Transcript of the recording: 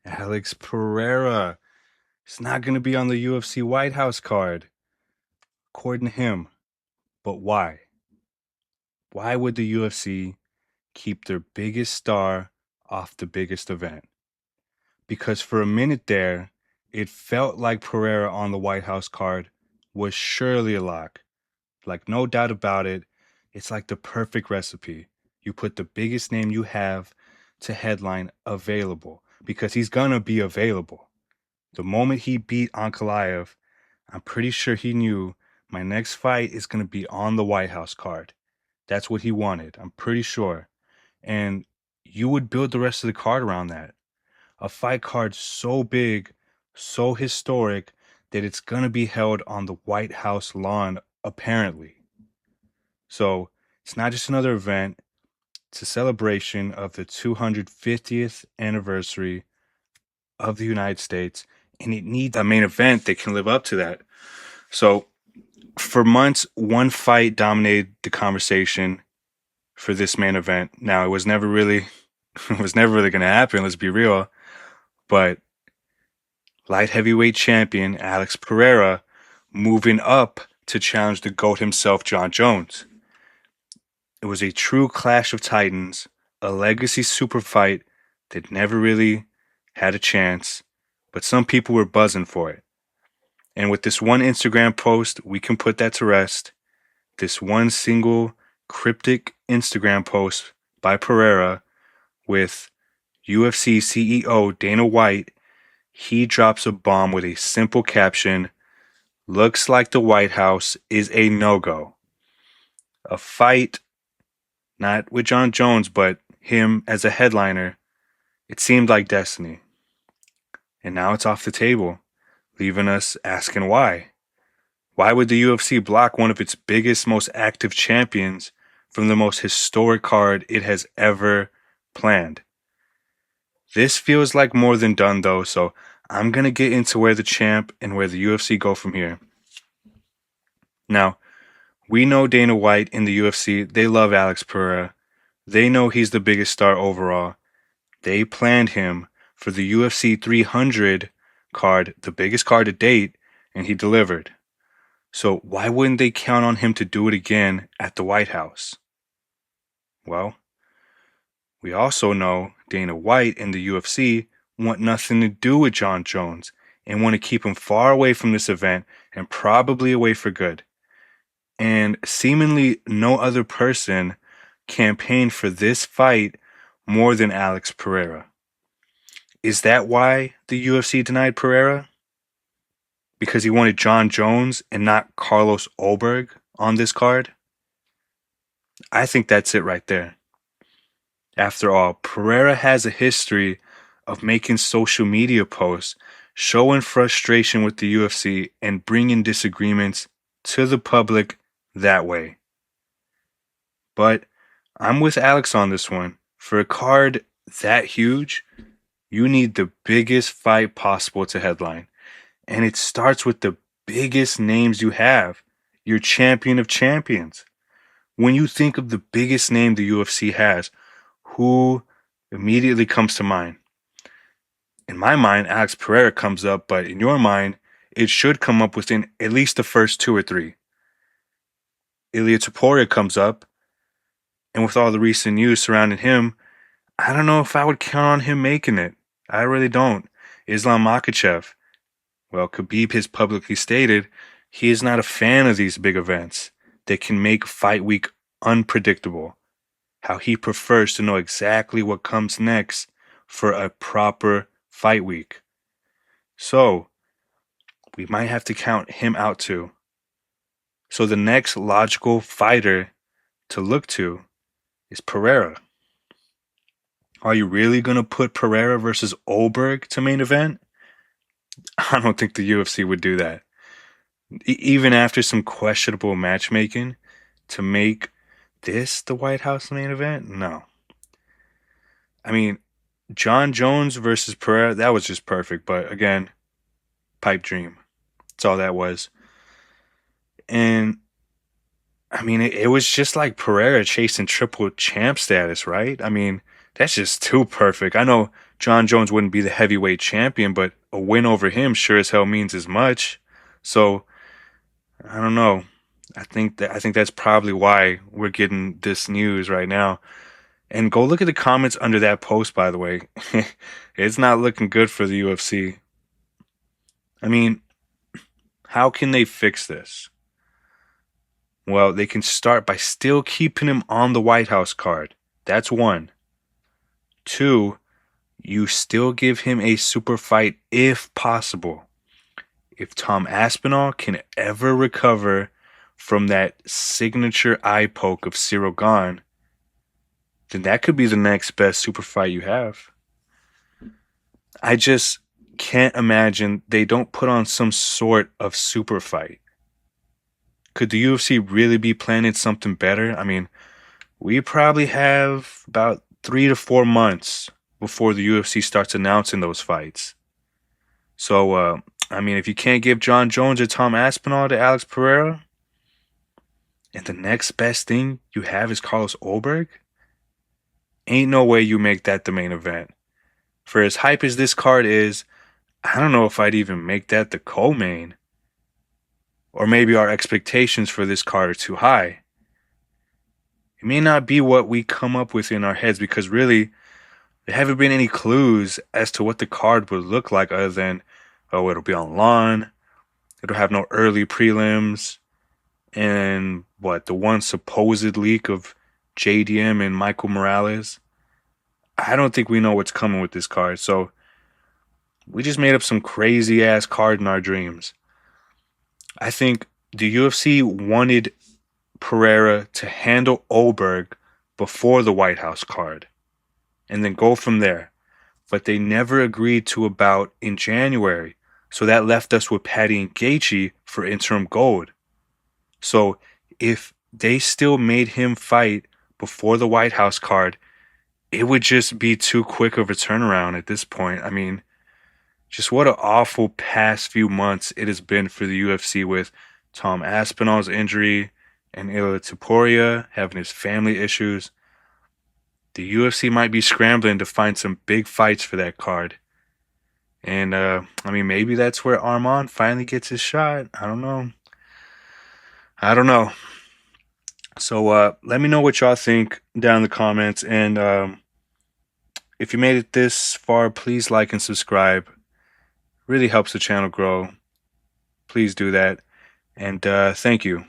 Alex Pereira. It's not going to be on the UFC White House card, according to him. But why? Why would the UFC keep their biggest star off the biggest event? Because for a minute there, it felt like Pereira on the White House card was surely a lock. Like, no doubt about it. It's like the perfect recipe. You put the biggest name you have to headline available because he's going to be available. The moment he beat Ankalaev, I'm pretty sure he knew my next fight is going to be on the White House card. That's what he wanted. I'm pretty sure. And you would build the rest of the card around that. A fight card so big, so historic that it's going to be held on the White House lawn, apparently. So it's not just another event, it's a celebration of the 250th anniversary of the United States, and it needs a main event that can live up to that. So for months, one fight dominated the conversation for this main event. Now, it was never really going to happen, let's be real, but light heavyweight champion Alex Pereira moving up to challenge the GOAT himself, Jon Jones. It was a true clash of titans, a legacy super fight that never really had a chance, but some people were buzzing for it. And with this one Instagram post, we can put that to rest. This one single cryptic Instagram post by Pereira with UFC CEO Dana White, he drops a bomb with a simple caption, "Looks like the White House is a no-go." A fight, not with Jon Jones, but him as a headliner, it seemed like destiny. And now it's off the table, leaving us asking why. Why would the UFC block one of its biggest, most active champions from the most historic card it has ever planned? This feels like more than done, though, so I'm going to get into where the champ and where the UFC go from here. Now, we know Dana White in the UFC, they love Alex Pereira. They know he's the biggest star overall. They planned him for the UFC 300 card, the biggest card to date, and he delivered. So why wouldn't they count on him to do it again at the White House? Well, we also know Dana White and the UFC want nothing to do with Jon Jones and want to keep him far away from this event and probably away for good. And seemingly no other person campaigned for this fight more than Alex Pereira. Is that why the UFC denied Pereira? Because he wanted Jon Jones and not Carlos Ulberg on this card? I think that's it right there. After all, Pereira has a history of making social media posts, showing frustration with the UFC, and bringing disagreements to the public that way. But I'm with Alex on this one. For a card that huge, you need the biggest fight possible to headline. And it starts with the biggest names you have, your champion of champions. When you think of the biggest name the UFC has, who immediately comes to mind? In my mind, Alex Pereira comes up, but in your mind, it should come up within at least the first two or three. Ilia Topuria comes up, and with all the recent news surrounding him, I don't know if I would count on him making it. I really don't. Islam Makhachev. Well, Khabib has publicly stated he is not a fan of these big events that can make fight week unpredictable. How he prefers to know exactly what comes next for a proper fight week. So, we might have to count him out too. So the next logical fighter to look to is Pereira. Are you really going to put Pereira versus Ulberg to main event? I don't think the UFC would do that. Even after some questionable matchmaking, to make this the White House main event? No. I mean, Jon Jones versus Pereira, that was just perfect. But again, pipe dream. That's all that was. And I mean, it was just like Pereira chasing triple champ status, right? I mean, that's just too perfect. I know John Jones wouldn't be the heavyweight champion, but a win over him sure as hell means as much. So I don't know. I think that's probably why we're getting this news right now. And go look at the comments under that post, by the way. It's not looking good for the UFC. I mean, how can they fix this? Well, they can start by still keeping him on the White House card. That's one. Two, you still give him a super fight if possible. If Tom Aspinall can ever recover from that signature eye poke of Cyril Gane, then that could be the next best super fight you have. I just can't imagine they don't put on some sort of super fight. Could the UFC really be planning something better? I mean, we probably have about 3 to 4 months before the UFC starts announcing those fights. So, I mean, if you can't give John Jones or Tom Aspinall to Alex Pereira, and the next best thing you have is Carlos Ulberg, ain't no way you make that the main event. For as hype as this card is, I don't know if I'd even make that the co-main. Or maybe our expectations for this card are too high. It may not be what we come up with in our heads because really, there haven't been any clues as to what the card would look like other than, oh, it'll be on lawn, it'll have no early prelims, and what, the one supposed leak of JDM and Michael Morales. I don't think we know what's coming with this card, so we just made up some crazy ass card in our dreams. I think the UFC wanted Pereira to handle Ulberg before the White House card and then go from there. But they never agreed to a bout in January. So that left us with Paddy and Gaethje for interim gold. So if they still made him fight before the White House card, it would just be too quick of a turnaround at this point. I mean, just what an awful past few months it has been for the UFC with Tom Aspinall's injury and Ilia Topuria having his family issues. The UFC might be scrambling to find some big fights for that card. And, I mean, maybe that's where Armand finally gets his shot. I don't know. So, let me know what y'all think down in the comments. And if you made it this far, please like and subscribe. Really helps the channel grow. Please do that. And thank you.